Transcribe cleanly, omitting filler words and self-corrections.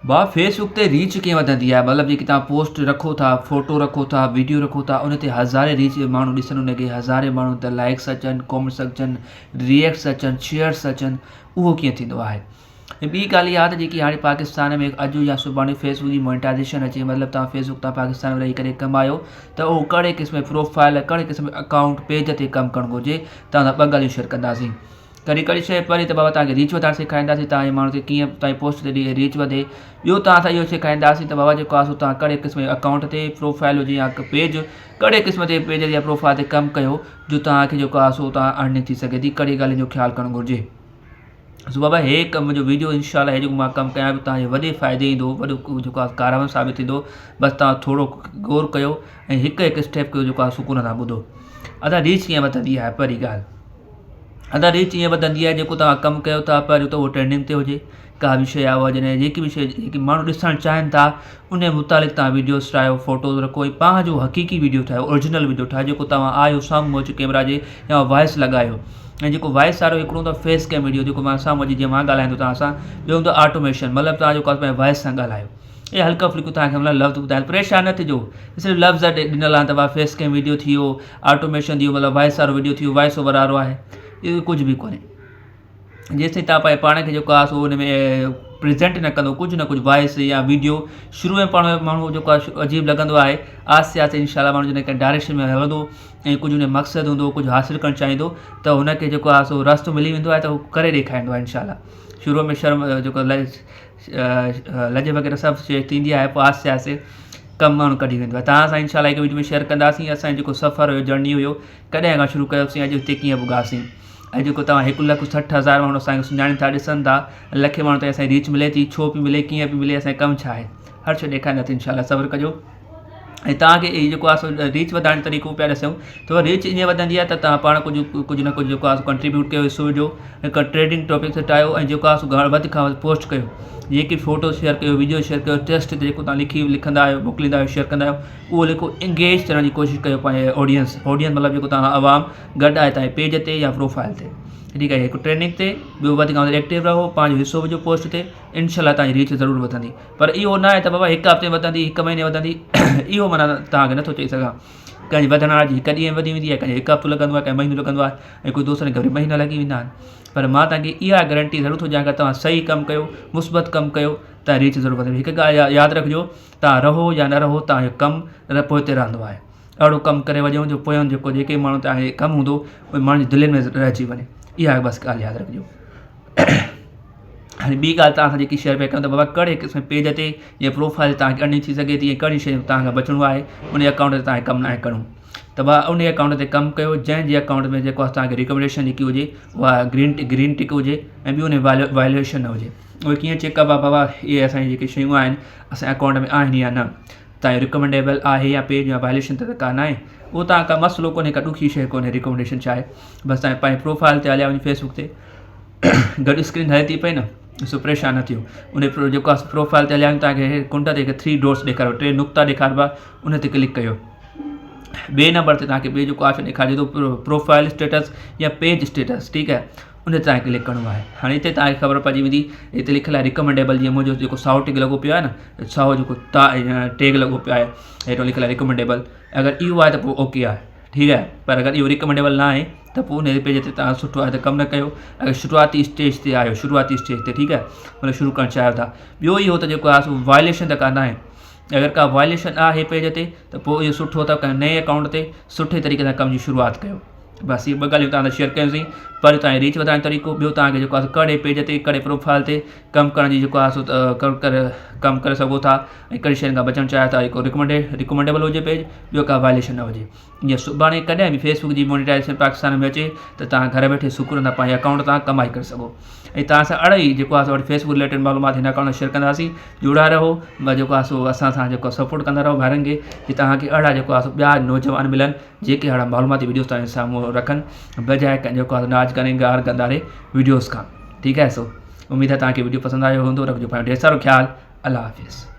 भाउ फेसबुक ते रीच कीअं वधंदी आहे, मतिलबु जेकी तव्हां पोस्ट रखो था, फ़ोटो रखो था, वीडियो रखो था, उन ते हज़ारे रीच माण्हू ॾिसनि, उनखे हज़ारे माण्हू त लाइक्स अचनि, कॉमेंट्स अचनि, रिएक्ट्स अचनि, शेयर्स अचनि, उहो कीअं थींदो आहे। ऐं ॿी ॻाल्हि इहा त जेकी हाणे पाकिस्तान में अॼु या सुभाणे फेसबुक जी मोनेटाइज़ेशन अचे, मतिलबु तव्हां फेसबुक तां पाकिस्तान में रही करे कमायो त उहो कहिड़े क़िस्म प्रोफाइल, कहिड़े क़िस्म अकाउंट पेज ते कमु करणु घुरिजे, तव्हां ॿ ॻाल्हियूं शेयर कंदासीं। कहिड़ी शइ पहिरीं त बाबा तव्हांखे रीच वधाइणु सेखारींदासीं, तव्हांजे माण्हू खे कीअं तव्हांजी पोस्ट ते रीच वधे। ॿियो तव्हां सां इहो सेखारींदासीं त बाबा जेको आहे सो तव्हां कहिड़े क़िस्म अकाउंट ते प्रोफाइल हुजे या पेज, कहिड़े क़िस्म ते पेज या प्रोफाइल ते कमु कयो जो तव्हांखे जेको आहे सो तव्हां अर्निंग थी सघे थी, कहिड़ी ॻाल्हियुनि जो ख़्यालु करणु घुरिजे। सो बाबा हे कमु जो वीडियो इंशाल्लाह हे जेको मां कमु कयां पियो तव्हांजे वॾे फ़ाइदे ईंदो, वॾो जेको आहे कारगर साबित थींदो। बसि तव्हां थोरो गौर कयो ऐं हिकु हिकु स्टेप कयो जेको आहे सुकून सां ॿुधो। अदा रीच कीअं वधंदी आहे, पहिरीं ॻाल्हि अदा रीच ईअं वधंदी आहे, जेको तव्हां कमु कयो था पहिरियों त उहो ट्रेंडिंग ते हुजे, का बि शइ आहे जॾहिं जेकी बि शइ जेकी माण्हू ॾिसणु चाहिनि था उन मुतालिक़ तव्हां वीडियोस ठाहियो, फ़ोटोज़ रखो, ऐं पंहिंजो हक़ीक़ी वीडियो ठाहियो, ओरिजिनल वीडियो ठाहियो, जेको तव्हां आयो साम्हूं अची कैमरा जे या वॉइस लॻायो। ऐं जेको वॉइस वारो हिकिड़ो हूंदो आहे फेस कैम वीडियो, जेको मां साम्हूं अची जीअं मां ॻाल्हायां थो तव्हां सां, ॿियो हूंदो आहे ऑटोमेशन, मतिलबु तव्हां जेको आहे पंहिंजे वॉइस सां ॻाल्हायो। ये हल्का फुल्को तव्हांखे मतिलबु लफ़्ज़ ॿुधाइनि, परेशान न थिजो, सिर्फ़ु लफ़्ज़ ॾिनल आहिनि त फेस कैम वीडियो थी वियो, ऑटोमेशन थी वियो, मतिलबु वॉइस वारो वीडियो थी वियो, वॉइस ओवर वारो आहे, इहो कुझु बि कोन्हे। जेसिताईं तव्हां पंहिंजे पाण खे जेको आहे सो हुन में प्रेज़ेंट न कंदो कुझु न कुझु वॉइस या वीडियो, शुरू में पाण माण्हू जेको आहे अजीब लॻंदो आहे, आहिस्ते आहिस्ते इंशाल्लाह माण्हू जॾहिं कंहिं डायरेक्शन में हलंदो ऐं कुझु हुन मक़सदु हूंदो, कुझु हासिलु करणु चाहींदो त हुनखे जेको आहे सो रस्तो मिली वेंदो आहे त उहो करे ॾेखारींदो आहे इंशाल्लाह। शुरूअ में शर्म जेको लज वग़ैरह सभु शइ थींदी आहे, पोइ आहिस्ते आहिस्ते कमु माण्हू कढी वेंदो आहे। तव्हां सां इंशाल्लाह हिकु वीडियो में शेयर कंदासीं असांजो जेको सफ़र हुयो, जर्नी हुयो, कॾहिं खां शुरू कयोसीं, अॼु हिते कीअं भुगासीं, ऐं जेको तव्हां 1,60,000 माण्हू असांखे सुञाणनि था, ॾिसनि था, लखे माण्हू ताईं असांजी रीच मिले थी, छो पई मिले, कीअं पई मिले, असांजो कमु छा आहे, हर शइ ॾेखारींदासीं इंशाल्लाह, सब्र कजो। ऐं तव्हांखे इहो जेको आहे सो रीच वधाइण जो तरीक़ो पिया ॾिसूं, त रीच ईअं वधंदी आहे त तव्हां पाण कुझु न कुझु जेको आहे कंट्रीब्यूट कयो, हिसो विझो, हिकु ट्रेडिंग टॉपिक ते ठाहियो ऐं जेको आहे सो वधि खां वधि पोस्ट कयो, जेकी फ़ोटो शेयर कयो, वीडियो शेयर कयो, टेस्ट ते जेको तव्हां लिखंदा आहियो, मोकिलींदा आहियो, शेयर कंदा आहियो, उहो लिखो, इंगेज थियण जी कोशिशि कयो पंहिंजे ऑडियंस मतिलबु जेको तव्हां आवाम गॾु आहे तव्हांजे पेज ते या प्रोफाइल ते, ठीकु आहे। हिकु ट्रेंडिंग ते, ॿियो वधि खां वधि एक्टिव रहो, पंहिंजो हिसो विझो पोस्ट ते, इंशाल्लाह तव्हांजी रीच ज़रूरु वधंदी। पर इहो न आहे त बाबा हिकु हफ़्ते वधंदी, हिकु महीने वधंदी, इहो माना तव्हांखे नथो चई सघां। कंहिंजी वधण वारी हिकु ॾींहुं वधी वेंदी आहे, कंहिंजो हिकु हफ़्तो लॻंदो आहे, कंहिं महीनो लॻंदो आहे, ऐं कोई दोस्तनि खे वरी महीना लॻी वेंदा आहिनि। पर मां तव्हांखे इहा गारंटी ज़रूरु थो ॾियां, अगरि तव्हां सही कमु कयो, मुस्बत कमु कयो, त रीच ज़रूरु वधंदी। हिकु ॻाल्हि यादि रखिजो, तव्हां रहो या न रहो, तव्हांजो कमु पोइते रहंदो आहे। अहिड़ो कमु करे वञो जो पोयों जेके माण्हू तव्हांखे कमु हूंदो उहे माण्हुनि जी दिलि में रहिजी वञे, इहा बसि ॻाल्हि यादि रखिजो। हाणे ॿी ॻाल्हि तव्हां सां जेकी शेयर पिया कयूं त बाबा कहिड़े क़िस्म पेज ते या प्रोफाइल ते तव्हांखे अर्निंग थी सघे थी, ऐं कहिड़ी शयूं तव्हांखां बचिणो आहे, उन अकाउंट ते तव्हांखे कमु न आहे करिणो, त बाबा उन अकाउंट ते कमु कयो जंहिंजे अकाउंट में जेको आहे तव्हांखे रिकमेंडेशन जेकी हुजे उहा ग्रीन टिक हुजे, ऐं ॿियो उन वायलेशन न हुजे। उहे कीअं चेक कबा बाबा, इहे असांजी जेके शयूं आहिनि असांजे अकाउंट में आहिनि या न, तव्हांजो रिकमेंडेबल आहे या पेज या वायलेशन त कान आहे, उहो तव्हां का मसइलो कोन्हे, का ॾुखी शइ कोन्हे। रिकमेंडेशन छा आहे, बसि तव्हांजे पंहिंजे प्रोफाइल ते हलिया वञी फेसबुक ते, गॾु स्क्रीन हले थी पई न, सो परेशान न थियो, उन जेको आहे प्रोफाइल ते हलिया वञी तव्हांखे कुंड ते 3 डॉट्स ॾेखारियो, 3 नुक़्ता ॾेखारिबा, उन ते क्लिक कयो। ॿिए नंबर ते तव्हांखे ॿिए जेको ऑप्शन ॾेखारे थो प्रोफाइल स्टेटस या पेज स्टेटस, ठीकु आहे, उन ते तव्हांखे क्लिक करिणो आहे। हाणे हिते तव्हांखे ख़बर पइजी वेंदी, हिते लिखियलु आहे रिकमेंडेबल, जीअं मुंहिंजो जेको साओ टिक लॻो पियो आहे न, साओ जेको टैग लॻो पियो आहे, हेठो लिखियलु आहे रिकमेंडेबल, अगरि इहो आहे त पोइ ओके आहे, ठीकु आहे। पर अगरि इहो रिकमेंडेबल न आहे त पोइ उन पेज ते तव्हां सुठो आहे त कमु न कयो। अगरि शुरूआती स्टेज ते आहियो, शुरूआती स्टेज ते, ठीकु आहे, मतिलबु शुरू करणु चाहियो था। ॿियो इहो त जेको आहे सो वायलेशन त कान आहे, अगरि का वायलेशन आहे पेज ते त पोइ इहो सुठो अथव, कंहिं नए अकाउंट ते सुठे तरीक़े सां कम जी शुरूआति कयो। बसि इहे ॿ ॻाल्हियूं तव्हां सां शेयर कयोसीं, पर तव्हांजी रीच वधाइण जो तरीक़ो, ॿियो तव्हांखे जेको आहे कहिड़े पेज ते कहिड़े प्रोफाइल ते कमु करण जी जेको आहे सो कमु करे सघो था, ऐं कहिड़ी शयुनि खां बचणु चाहियो था, हिकु रिकमेंडेबल हुजे पेज, ॿियो का वायलेशन न हुजे। जीअं सुभाणे कॾहिं बि फेसबुक जी मोनेटाइज़ेशन पाकिस्तान में अचे त तव्हां घर वेठे सुकून सां पंहिंजे अकाउंट तां कमाई करे सघो। ऐं तव्हां सां अहिड़ो ई जेको आहे सो वरी फेसबुक रिलेटेड मालूमात हिन अकाउंट में शेयर कंदासीं, जुड़ा रहो, जेको आहे सो असां सां जेको सपोर्ट कंदा रहो ॿारनि खे, कि तव्हांखे अहिड़ा जेको आहे सो ॿिया नौजवान मिलनि जेके अहिड़ा मालूमाती वीडियोस तव्हांजे साम्हूं रखनि, बजाए जेको आहे नाच गाने गार गंदारे वीडियोस खां, ठीकु आहे। सो उमेदु आहे तव्हांखे वीडियो पसंदि आयो हूंदो, रखिजो पंहिंजो ढेर सारो ख़्यालु, अल्लाह हाफ़िज़।